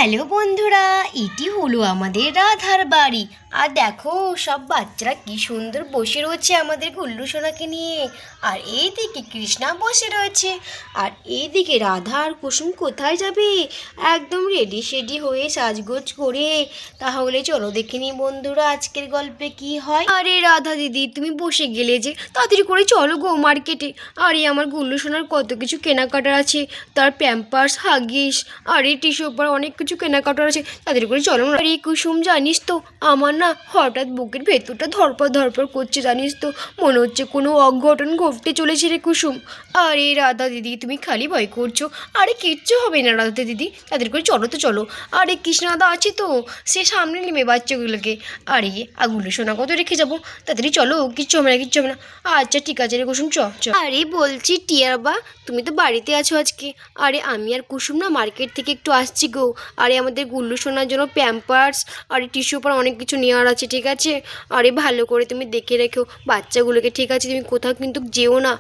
Hello বন্ধুরা, এটি হলো আমাদের রাধার বাড়ি। আর দেখো, সব বাচ্চারা কি সুন্দর বসে রয়েছে আমাদের গুল্লু সোনাকে নিয়ে। আর এইদিকে কৃষ্ণা বসে রয়েছে, আর এইদিকে রাধা আর কুসুম কোথায় যাবে? একদম রেডি সেডি হয়ে সাজগোজ করে। তাহলে চলো দেখে নি বন্ধুরা আজকের গল্পে কি হয়। আরে রাধা দিদি, তুমি বসে গেলে যে, তাড়াতাড়ি করে চলো গো মার্কেটে। আরে আমার গুল্লু সোনার কত কিছু কেনাকাটার আছে, তার প্যাম্পার্স, হাগিস, আরে টিস্যু পেপার, অনেক কিছু কেনাকাটার আছে, তাদের করে চলো না। আরে কুসুম, জানিস তো আমার না হঠাৎ বুকের ভেতরটা ধরপড় ধরপড় করছে, জানিস তো, মনে হচ্ছে কোনো অঘটন ঘটতে চলেছে রে কুসুম। আরে রাধা দিদি, তুমি খালি ভয় করছো। আরে কিচ্ছু হবে না রাধা দিদি, তাদের করে চলো তো চলো। আরে কৃষ্ণাদা আছে তো, সে সামনে নেমে বাচ্চাগুলোকে। আরে আগুলো সোনা কত রেখে যাবো, তাড়াতাড়ি চলো, কিচ্ছু হবে না কিচ্ছু হবে না। আচ্ছা ঠিক আছে রে কুসুম, চ চ। আরে বলছি টিয়ার বা, তুমি তো বাড়িতে আছো আজকে। আরে আমি আর কুসুম না মার্কেট থেকে একটু আসছি গো। আরে আমাদের গুল্লু সোনার জন্য প্যাম্পার্স আর টিস্যু পেপার অনেক কিছু নেওয়ার আছে, ঠিক আছে? আরে ভালো করে তুমি দেখে রেখো বাচ্চাগুলোকে, ঠিক আছে? তুমি কোথাও কিন্তু যেও না।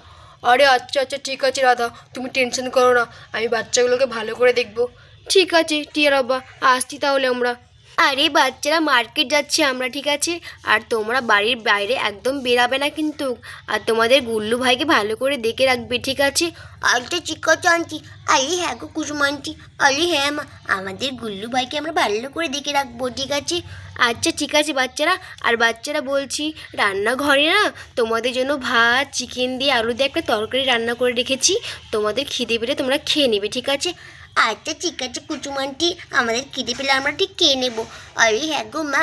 আরে আচ্ছা আচ্ছা ঠিক আছে রাধা, তুমি টেনশন করো না, আমি বাচ্চাগুলোকে ভালো করে দেখবো। ঠিক আছে টিয়ার বাবা, আসছি তাহলে আমরা। আরে বাচ্চারা মার্কেট যাচ্ছে আমরা, ঠিক আছে? আর তোমরা বাড়ির বাইরে একদম বেরাবে না কিন্তু। আর তোমাদের গুল্লু ভাইকে ভালো করে দেখে রাখবে, ঠিক আছে? আচ্ছা ঠিক আছে আন্টি। আরে হ্যাঁ গো কুসুম আন্টি, আরে হ্যাঁ মা, আমাদের গুল্লু ভাইকে আমরা ভালো করে দেখে রাখবো, ঠিক আছে? আচ্ছা ঠিক আছে বাচ্চারা। আর বাচ্চারা বলছি, রান্নাঘরে না তোমাদের জন্য ভাত, চিকেন দিয়ে আলু দিয়ে একটা তরকারি রান্না করে রেখেছি। তোমাদের খিদে পেলে তোমরা খেয়ে নেবে, ঠিক আছে? আচ্ছা ঠিক আছে কুচুম আন্টি, আমাদের খিদে পেলে আমরা ঠিক খেয়ে নেবো। আরে হ্যাঁ গো মা,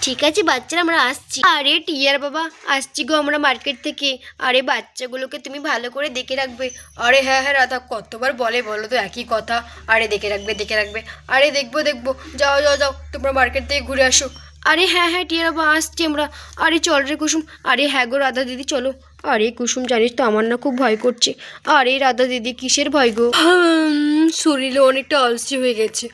ঠিক আছে বাচ্চারা আমরা আসছি। আরে টিয়ার বাবা, আসছি গো আমরা মার্কেট থেকে। আরে বাচ্চাগুলোকে তুমি ভালো করে দেখে রাখবে। আরে হ্যাঁ হ্যাঁ রাধা, কতবার বলে বলো তো একই কথা। আরে দেখে রাখবে দেখে রাখবে। আরে দেখবো দেখবো, যাও যাও যাও, তোমরা মার্কেট থেকে ঘুরে আসো। আরে হ্যাঁ হ্যাঁ টিয়ার বাবা, আসছি আমরা। আরে চল রে কুসুম। আরে হ্যাঁ গো রাধা দিদি চলো। আরে কুসুম, জানিস তো আমার না খুব ভয় করছে। আরে রাধা দিদি, কিসের ভয় গো? শরীরে অনেকটা আলসি হয়ে গেছে।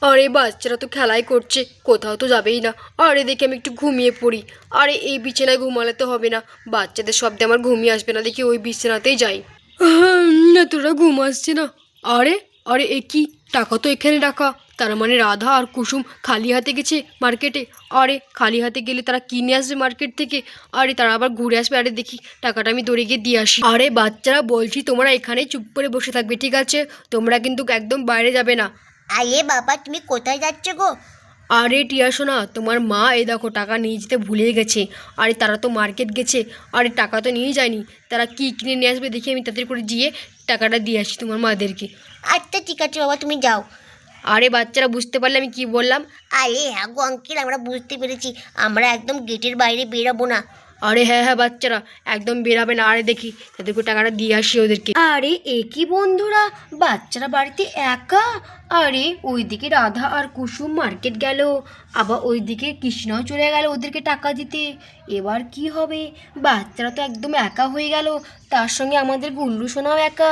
আরে বাচ্চারা তো খেলাই করছে, কোথাও তো যাবেই না। আরে দেখি আমি একটু ঘুমিয়ে পড়ি। আরে এই বিছানায় ঘুমালে তো হবে না, বাচ্চাদের শব্দে আমার ঘুমিয়ে আসবে না, দেখি ওই বিছানাতেই যাই। না তোরা ঘুম আসছে না। আরে আরে এ কি, টাকা তো এখানে রাখা, তার মানে রাধা আর কুসুম খালি হাতে গেছে মার্কেটে। আরে খালি হাতে গেলে তারা কিনে আসবে মার্কেট থেকে, আরে তারা আবার ঘুরে আসবে। আরে দেখি টাকাটা আমি দৌড়ে গিয়ে দিয়ে আসি। আরে বাচ্চারা বলছি, তোমরা এখানেই চুপ করে বসে থাকবে, ঠিক আছে? তোমরা কিন্তু একদম বাইরে যাবে না। আরে বাবা, তুমি কোথায় যাচ্ছ গো? আরে টিয়া শোনা, তোমার মা এই দেখো টাকা নিয়ে যেতে ভুলে গেছে। আরে তারা তো মার্কেট গেছে, আরে টাকা তো নিয়ে যায়নি। তারা কি কিনে নিয়ে আসবে দেখি, আমি তাদের করে গিয়ে টাকাটা দিয়ে আসি তোমার মাদেরকে। আচ্ছা ঠিক আছে বাবা, তুমি যাও। আরে বাচ্চারা বুঝতে পারলে আমি কি বললাম? আরে হ্যাঁ গো আঙ্কেল, আমরা বুঝতে পেরেছি, আমরা একদম গেটের বাইরে বেরাবো না। আরে হ্যাঁ হ্যাঁ বাচ্চারা, একদম বেরাবে না। আরে দেখি তাদেরকে টাকাটা দিয়ে আসি ওদেরকে। আরে এ কি বন্ধুরা, বাচ্চারা বাড়িতে একা। আরে ওইদিকে রাধা আর কুসুম মার্কেট গেল, আবার ওইদিকে কৃষ্ণাও চলে গেল ওদেরকে টাকা দিতে। এবার কি হবে? বাচ্চারা তো একদম একা হয়ে গেল, তার সঙ্গে আমাদের গুল্লু সোনাও একা।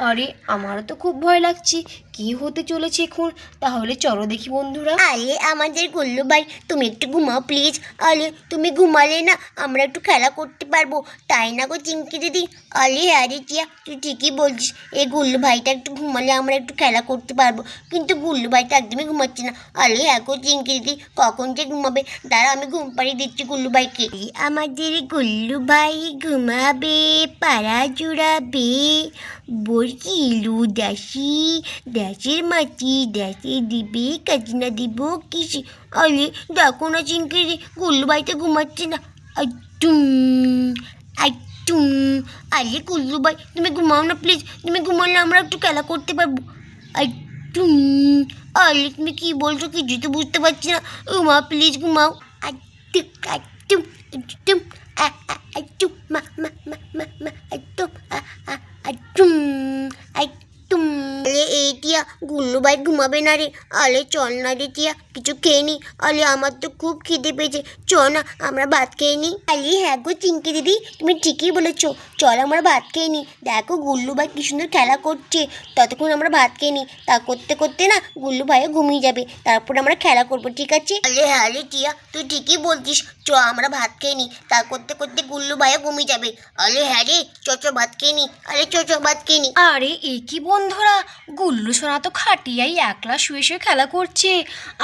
আরে আমারও তো খুব ভয় লাগছে, কি হতে চলেছে এখন। তাহলে চলো দেখি বন্ধুরা। আরে আমাদের গুল্লু ভাই, তুমি একটু ঘুমাও প্লিজ। আরে তুমি ঘুমালে না আমরা একটু খেলা করতে পারবো, তাই না গো চিঙ্কি দিদি? আরে হ্যাঁ রে টিয়া, তুই ঠিকই বলছিস, এই গুল্লু ভাইটা একটু ঘুমালে আমরা একটু খেলা করতে পারবো। কিন্তু গুল্লু ভাইটা একদমই ঘুমাচ্ছে না। আরে হ্যাঁ গো চিঙ্কি দিদি, কখন যে ঘুমাবে, দাঁড়া আমি ঘুম পাড়িয়ে দিচ্ছি গুল্লু ভাইকে। আমাদের গুল্লু ভাই ঘুমাবে, পাড়া জুড়াবে, বলছিলু দাসি, দেশের মাটি দেশে দিবে, কাজিনা দিব কিসে। আরে দেখো না চিঙ্কি দিদি, গুল্লু ভাইটা ঘুমাচ্ছে না। আটুম আটুম। আরে গুল্লু ভাই তুমি ঘুমাও না প্লিজ, তুমি ঘুমালে আমরা একটু খেলা করতে পারবো। আটুম। আরে তুমি কি বলছো কিছু তো বুঝতে পারছি না, ঘুমাও প্লিজ ঘুমাও। আটুম আটুম আটুম আটুম মা মা মা মা মা আটুম আটুম আটুম। আরে এই টিয়া, গুল্লু ভাই ঘুমাবে না রে। আরে চল না রে টিয়া, কিছু খেয়ে নি। আরে আমার তো খুব খিদে পেয়েছে, চ না আমরা ভাত খেয়ে নিই। আরে হ্যাঁ গো চিঙ্কি দিদি, তুমি ঠিকই বলেছো, চল আমরা ভাত খেয়ে নিই। দেখো গুল্লু ভাই কি সুন্দর খেলা করছে, ততক্ষণ আমরা ভাত খেয়ে নিই। তা করতে করতে না গুল্লু ভাইও ঘুমিয়ে যাবে, তারপর আমরা খেলা করবো, ঠিক আছে? আরে হ্যাঁ রে টিয়া, তুই ঠিকই বলছিস, চ আমরা ভাত খেয়ে নিই। তা করতে করতে গুল্লু ভাইও ঘুমিয়ে যাবে। আরে হ্যাঁ রে, চ চ ভাত খেয়ে নিই। আরে চ চ ভাত খেয়ে নিই। আরে এ কি বন্ধুরা, গুল্লু সোনা তো খাটিয়াই একলা শুয়ে শুয়ে খেলা করছে,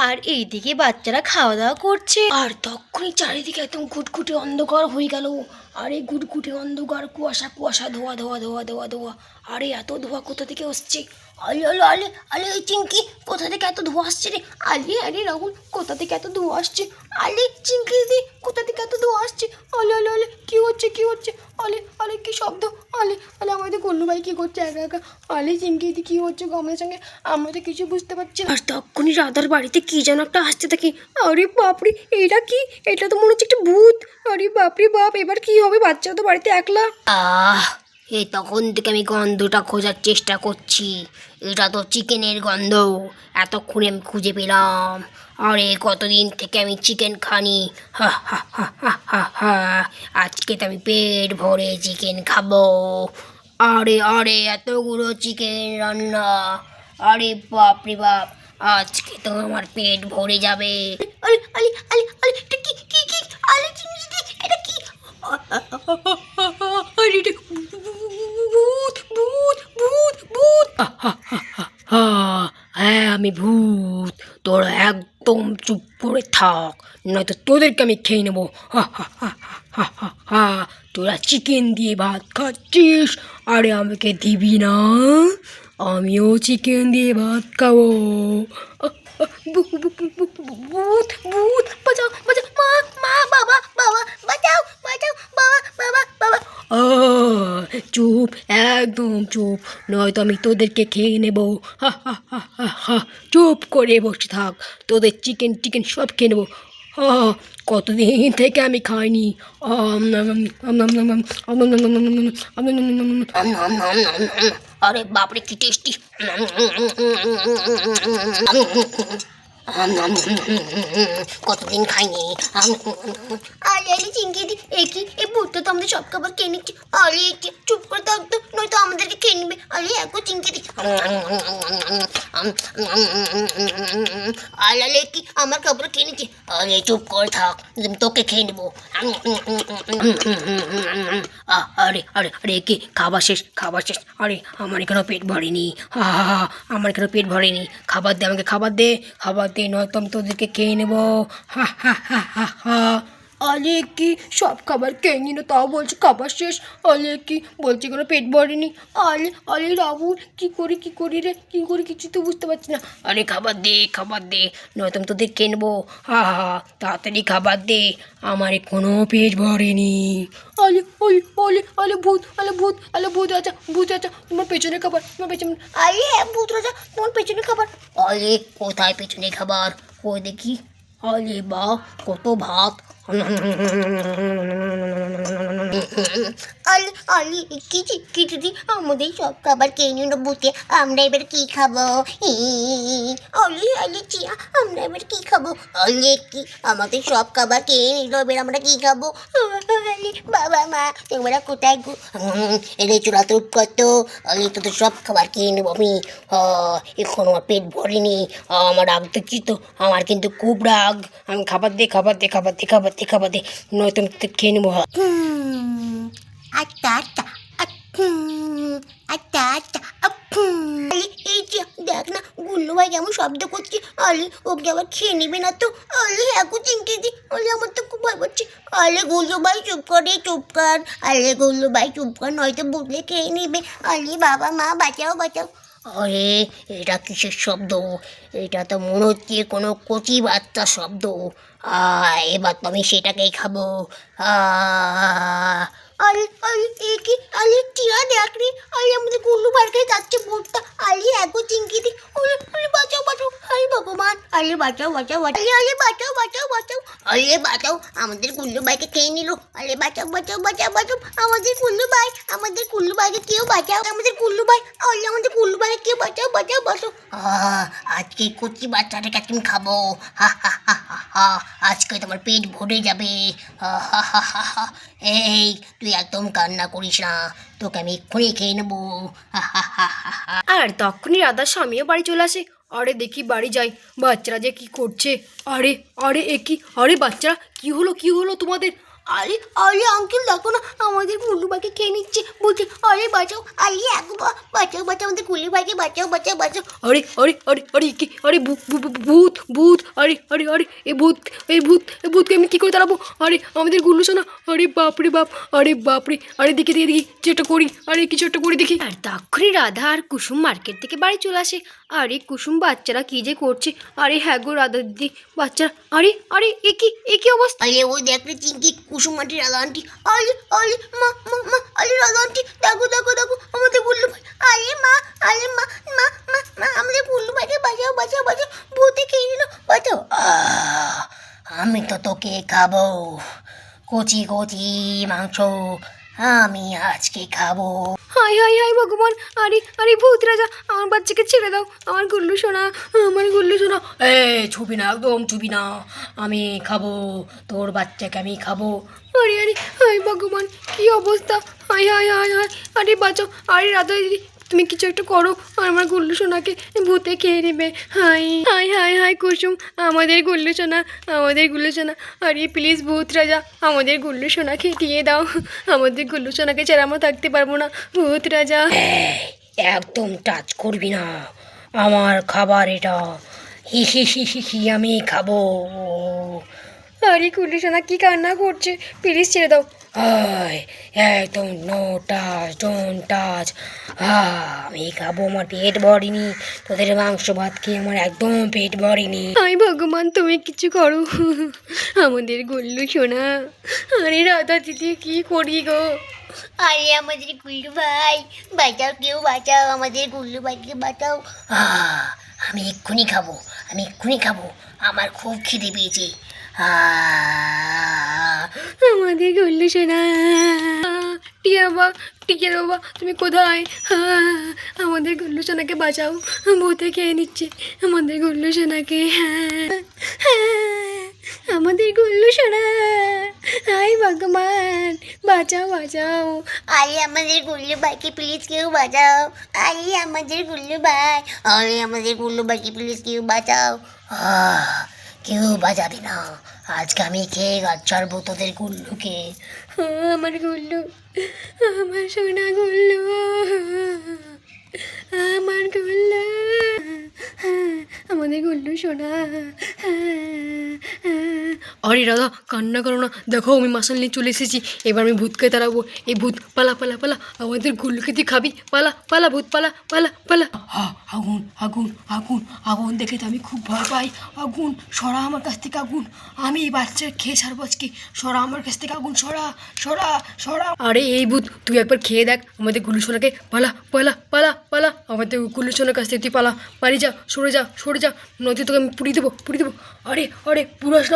আর এইদিকে বাচ্চারা খাওয়া দাওয়া করছে। আর তখনই চারিদিকে একদম ঘুটঘুটে অন্ধকার হয়ে গেল। আরে ঘুটঘুটে অন্ধকার, কুয়াশা কুয়াশা, ধোয়া ধোয়া ধোয়া ধোয়া ধোয়া। আরে এত ধোয়া কোথা থেকে আসছে? আলে আলে আলে আলে এই চিঙ্কি, কোথা থেকে এত ধোঁয়া আসছে রে? আলে আরে রাহুল, কোথা থেকে এত ধোঁয়া আসছে? আলে চিঙ্কি দি, কোথা থেকে এত ধোঁয়া আসছে? আলে আলে আলে, কি হচ্ছে কি হচ্ছে? আলে আলে কি শব্দ? আলে আলে আমাদের গল্লু ভাই কি করছে একা একা? আলে চিঙ্কি দি, কি হচ্ছে গো আমাদের সঙ্গে? আমরা তো কিছু বুঝতে পারছি না। আর তখনই রাধার বাড়িতে কি যেন একটা আসতে থাকি। আরে বাপরে, এটা কি? এটা তো মনে হচ্ছে একটা ভূত। আরে বাপরে বাপ, এবার কি হবে? বাচ্চা তো বাড়িতে একলা। এই তখন থেকে আমি গন্ধটা খোঁজার চেষ্টা করছি। এটা তো চিকেনের গন্ধ। এতক্ষণে আমি খুঁজে পেলাম। আরে কতদিন থেকে আমি চিকেন খানি। হা হা হা হা হা হা। আজকে তো আমি পেট ভরে চিকেন খাবো। আরে আরে এতগুলো চিকেন রান্না। আরে বাপ রে বাপ, আজকে তো আমার পেট ভরে যাবে। আরে আরে আরে আরে, এটা কি কি কি? আরে চিংড়ি, এটা কি? আরে এটা ভূত ভূত ভূত ভূত। হ্যাঁ আমি ভূত। তোরা একদম চুপ করে থাক, নয়তো তোদেরকে আমি খেয়ে নেবো। তোরা চিকেন দিয়ে ভাত খাচ্ছিস, আরে আমাকে দিবি না? আমিও চিকেন দিয়ে ভাত খাবো। ভূত ভূত, বাঁচাও বাঁচাও, মা মা, বাবা বাবা, বাঁচাও বাঁচাও, বাবা বাবা বাবা। চুপ, একদম চুপ, নয়তো আমি তোদেরকে খেয়ে নেবো। চুপ করে বসে থাক, তোদের চিকেন টিকেন সব খেয়ে নেবো। কতদিন থেকে আমি খাইনি। আরে বাপরে কি টেস্টি। কতদিন খাইনি। আরে আরে চিংকি দি, কি এই ভূতটা তো আমাদের সব খাবার খেয়ে নিচ্ছে। আরে এটি চুপ করে থাকতো, নয়তো আমাদেরকে খেয়ে নেবে। আরে একো চিংকি দি, আলে কি আমার খাবার খেয়ে নিচ্ছে? আরে চুপ করে থাক, তোকে খেয়ে নেবো। আরে আরে আরে, কি খাবার শেষ? খাবার শেষ? আরে আমার এখানেও পেট ভরেনি। আমার এখানেও পেট ভরেনি। খাবার দে আমাকে, খাবার দে, খাবার দে, নয়তো আমি তোদেরকে খেয়ে নেবো। হা হা হা হা হা। আলে কি সব খাবার খেয়ে নিল, তাও বলছে খাবার শেষ? আলে কি বলছে কোনো পেট ভরেনি? আলে আলে রাহুল, কি করি রে, কি করি কিছু তো বুঝতে পারছি না। আরে খাবার দে, নয়তো আমি তোদের খেয়ে নেবো। তাড়াতাড়ি খাবার দে, আমার এখনো পেট ভরেনি। আলে আলে আলে আলে ভূত, আলে ভূত, আলে ভূত আছে, ভূত আছে, তোমার পেছনে খাবার, তোমার পেছনে। আরে হ্যাঁ ভূত রাজা, তোমার পেছনে খাবার। আরে কোথায় পেছনে খাবার? কই দেখি। আরে বাহ, কত ভাত। আলে আলে কি চিংকি দিদি, আমাদের সব খাবার খেয়ে নিল ভূতে। আমরা এবার কি খাবো? আলে আলে চিয়া, আমরা এবার কি খাবো? আলে কি আমাদের সব খাবার খেয়ে নিল, এবার আমরা কি খাবো? আলে বাবা মা তোমরা কোথায় গো? এলে চোরা চুপ করতো। আরে তোদের সব খাবার খেয়ে নেবো আমি। এখন আমার পেট ভরেনি। আমার রাগ দেখছি তো, আমার কিন্তু খুব রাগ। আমি খাবার দে, খাবার দে, খাবার দে, খাবার দে, খাবার দে, নয়তো আমি তোদের খেয়ে নেবো। আচ্ছা আচ্ছা, আচ্ছা আচ্ছা। আলে এই যে দেখ না, গুল্লু ভাই কেমন শব্দ করছে। আলে ওকে আবার খেয়ে নিবে না তো? আলে এখন চিংকি দি, আলে আমার তো খুব ভয় করছে। আলে গুল্লু ভাই চুপ করে, চুপ কর। আলে গুল্লু ভাই চুপ কর, নয়তো বুঝলে খেয়ে নিবে। আলে বাবা মা বাঁচাও বাঁচাও। আরে এটা কিসের শব্দ? এটা তো মনে হচ্ছে কোনো কচি বাচ্চা শব্দ। এবার তো আমি সেটাকেই খাবো। আলে আলে কি? আলে টিয়া দেখ রে, আলে আমাদের গুল্লু ভাইয়ের কাছে যাচ্ছে ভূতটা। আলে একো চিংকি দি, আলে আলে বাঁচাও বাঁচাও, আরে ভগবান, আলে বাঁচাও বাঁচাও বাঁচাও, আলে আলে বাঁচাও বাঁচাও বাঁচাও, আলে বাঁচাও, আমাদের গুল্লু ভাইকে খেয়ে নিল। আলে বাঁচাও বাঁচাও বাঁচাও বাঁচাও, আমাদের গুল্লু ভাই, আমাদের গুল্লু ভাইকে কেউ বাঁচাও, আমাদের গুল্লু ভাই, আলে আমাদের গুল্লু ভাইকে কেউ বাঁচাও বাঁচাও বাঁচাও। আজকে কচি বাচ্চাটাকে আমি খাবো। হা হা হা হা হা। আজকে তোমার পেট ভরে যাবে। হা হা হা হা। এই তুই একদম কান্না করিস না, তোকে আমি এক্ষুনি খেয়ে নেবো। আর তখনই রাধার স্বামীও বাড়ি চলে আসে। আরে দেখি বাড়ি যাই, বাচ্চারা যে কি করছে। আরে আরে এ কি? আরে বাচ্চারা, কি হলো তোমাদের? আরে আরে আঙ্কেল দেখো না, আমাদের গুল্লু ভাইকে খেয়ে নিচ্ছে, বলছে আরে বাঁচাও, আরে একবার বাঁচাও বাঁচাও, আমাদের গুল্লু ভাইকে বাঁচাও বাঁচাও বাঁচাও। আরে আরে আরে আরে কি, আরে ভূত ভূত, আরে আরে আরে এই ভূতকে আমি কি করে তাড়াবো? আরে আমাদের গুল্লু সোনা, আরে বাপরে বাপ, আরে বাপরে, আরে দেখি কিছু একটা করি, আরে কিছু একটা করে দেখি। আর তখনই রাধা আর কুসুম মার্কেট থেকে বাড়ি চলে আসে। আরে কুসুম, বাচ্চারা কি যে করছে? আরে হ্যাঁ গো রাধা দিদি, বাচ্চারা, আরে আরে এ কি অবস্থা? আরে ও দেখ রে চিঙ্কি, কুসুম আন্টি, রাধা আন্টি, আরে আরে মা মা মা, আরে রাধা আন্টি দেখো দেখো দেখো আমাদের গুল্লু ভাই, আরে মা আরে মা মা মা মা, আমাদের গুল্লু ভাইকে বাঁচাও বাঁচাও বাঁচাও, ভূতে খেয়ে নিল, বাঁচাও। আমি তো তোকে খাবো, কচি কচি মাংস আমি আজকে খাবো। হাই হাই হাই ভগবান, আরে আরে ভূত রাজা, আমার বাচ্চাকে ছেড়ে দাও, আমার গুল্লু সোনা, আমার গুল্লু সোনা। ছুবি না, একদম ছুবি না, আমি খাবো তোর বাচ্চাকে, আমি খাবো। আরে আরে হাই ভগবান, কি অবস্থা, হাই হাই হাই হাই, আরে বাঁচাও, আরে রাধা দিদি তুমি কিছু একটা করো, আর আমার গুল্লু সোনাকে ভূতে খেয়ে নেবে। হাই হাই হাই হাই কুসুম, আমাদের গুল্লু সোনা, আমাদের গুল্লু সোনা, আরে প্লিজ ভূত রাজা আমাদের গুল্লু সোনাকে দিয়ে দাও, আমাদের গুল্লু সোনাকে ছাড়া আমরা থাকতে পারবো না, ভূত রাজা। একদম টাচ করবি না আমার খাবার, এটা হি হি হি হি হি, আমি খাবো। আরে গুল্লু সোনা কি কান্না করছে, প্লিজ ছেড়ে দাও। হাই একদম নো টাচ, ডোন্ট টাচ। আমি খাবো, আমার পেট ভরেনি, তোদের মাংস ভাত খেয়ে আমার একদম পেট ভরেনি। হাই ভগবান তুমি কিছু করো, আমাদের গুল্লু সোনা, আরে রাধা দিদি কি করি গো? আরে আমাদের গুল্লু ভাই বাঁচাও, কেউ বাঁচাও, আমাদের গুল্লু ভাইকে বাঁচাও। আমি এক্ষুনি খাবো, আমি এক্ষুনি খাবো, আমার খুব খিদে পেয়েছে। আমাদের গুল্লু সোনা, টিয়া বাবা তুমি কোথায়? আমাদের গুল্লু সোনাকে বাঁচাও, ভূতে খেয়ে নিচ্ছে আমাদের গুল্লু সোনাকে। আমাদের গুল্লু সোনা, হাই ভগবান বাঁচাও বাঁচাও। আরে আমাদের গুল্লু ভাইকে প্লিজ কেউ বাঁচাও, আরে আমাদের গুল্লু ভাই, আরে আমাদের গুল্লু ভাইকে প্লিজ কেউ বাঁচাও। কেউ বাঁচাবে না, আজকে আমি খেয়ে গাছ ছাড়বো তোদের গুল্লুকে। আমার গুল্লু, আমার সোনা গুল্লু, আমার গুল্লু, আমাদের গুল্লু সোনা। আরে রাধা কান্না করো না, দেখো আমি মাসাল নিয়ে চলে এসেছি, এবার আমি ভূতকে তাড়াবো। এই ভূত পালা পালা পালা, আমাদের গুল্লুকে তুই খাবি, পালা পালা ভূত পালা পালা পালা। আগুন আগুন আগুন, আগুন দেখে তো আমি খুব ভয় পাই, আগুন সরা আমার কাছ থেকে, আগুন আমি এই বাচ্চা খেয়ে ছাড়বো আজকে, সরা আমার কাছ থেকে, আগুন সরা সরা সরা। আরে এই ভূত তুই একবার খেয়ে দেখ আমাদের গুল্লু সোনাকে, পালা পালা পালা পালা, আমাদের গুল্লু সোনার কাছ থেকে তুই পালা, পালিয়ে যা, সরে যা সরে যা, নদী তোকে আমি পুড়িয়ে দেবো পুড়িয়ে দেবো। আরে আরে পুরাস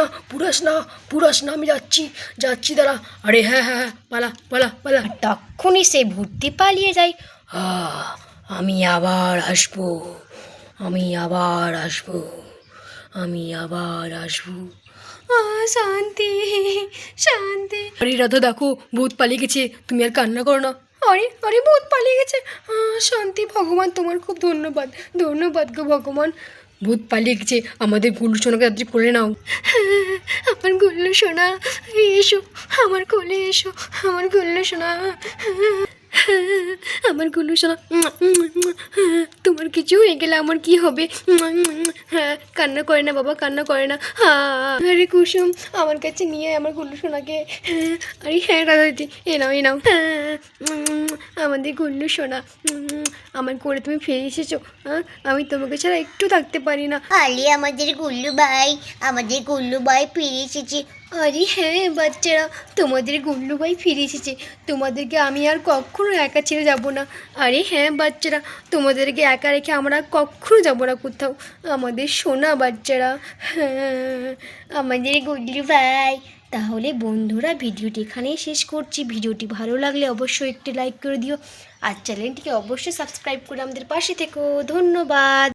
না, আমি যাচ্ছি দাঁড়া। আরে হ্যাঁ হ্যাঁ হ্যাঁ, পালা পালা পালা। তখনই সেই ভূতটি পালিয়ে যায়। আমি আবার আসবো, আমি আবার আসবো, আমি আবার আসবো। শান্তি শান্তি। আরে রাধা দেখো ভূত পালিয়ে গেছে, তুমি আর কান্না করো না। আরে আরে ভূত পালিয়ে গেছে, শান্তি, ভগবান তোমার খুব ধন্যবাদ, ধন্যবাদ গো ভগবান। ভূত পালিয়ে গেছে, আমাদের গুল্লু সোনাকে তাড়াতাড়ি কোলে নাও। আমার গুল্লু সোনা এসো, আমার কোলে এসো, আমার গুল্লু সোনা, আমার গুল্লু সোনা। তোমার কিছু হয়ে গেলে আমার কি হবে? হ্যাঁ কান্না করে না বাবা, কান্না করে না। আরে কুসুম আমার কাছে নিয়ে আমার গুল্লু সোনাকে। আরে হ্যাঁ রাধা দিদি, এ নাও আমাদের গুল্লু সোনা, আমার কোলে তুমি ফিরে এসেছো। আমি তোমাকে ছাড়া একটু থাকতে পারি না। আরে আমাদের গুল্লু ভাই, আমাদের গুল্লু ভাই ফিরে এসেছে। আরে হ্যাঁ বাচ্চারা, তোমাদের গুল্লু ভাই ফিরে এসেছে, তোমাদেরকে আমি আর কখনো একা ছেড়ে যাব না। আরে হ্যাঁ বাচ্চারা, তোমাদেরকে একা রেখে আমরা কখনো যাবো না কোথাও, আমাদের সোনা বাচ্চারা। হ্যাঁ আমাদের গুল্লু ভাই। তাহলে বন্ধুরা ভিডিওটি এখানেই শেষ করছি, ভিডিওটি ভালো লাগলে অবশ্যই একটি লাইক করে দিও, আর চ্যানেলটিকে অবশ্যই সাবস্ক্রাইব করে আমাদের পাশে থেকো। ধন্যবাদ।